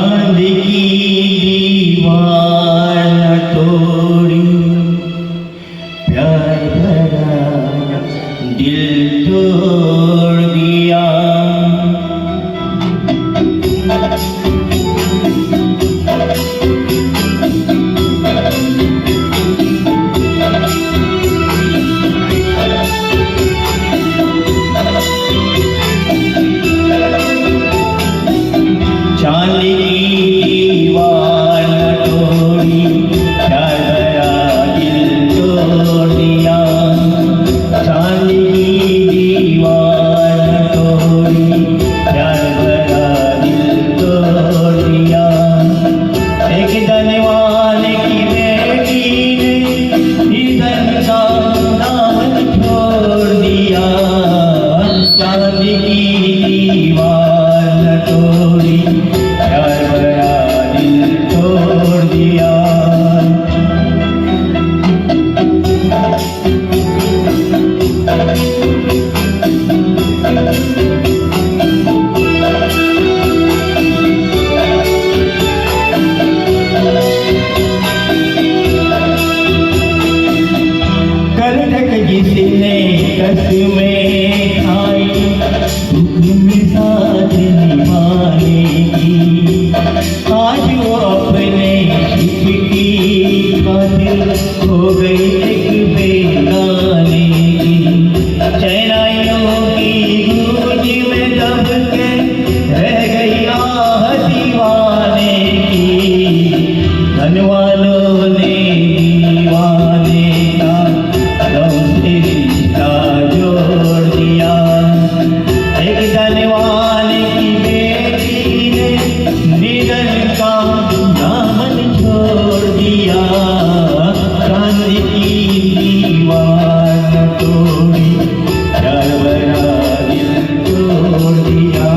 चांद की दीवार न तोड़ी, प्यार भरा दिल तोड़ दिया। चांद की दीवार न तोड़ी, प्यार भरा दिल तोड़ दिया। चांद की दीवार न तोड़ी, प्यार भरा दिल तोड़ दिया। एक धनवान की बेटी ने धन का दामन छोड़ दिया। चांद की दीवार न तोड़ी, प्यार भरा दिल तोड़ दिया। कर्तक जिसने कसमें खाई, हुक्म साथ निभाने की, आज वो अपने शिप की खातिर हो गई एक बेगाने की। शहनाइयों की गूंज में दब के रह गई आह दीवाने की। धन वालों ने दीवाने का से रिश्ता जोड़ दिया। एक धनवान की बेटी ने निधन का दामन छोड़ दिया। चांद की दीवार न तोड़ी, प्यार भरा दिल तोड़ दिया।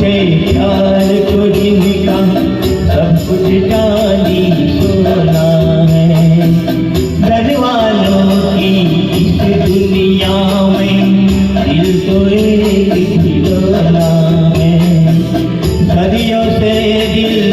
प्यार को जिनका सब कुछ चांदी सोना है। घर वालों की इस दुनिया में दिल तो एक खिलौना है। सदियों से दिल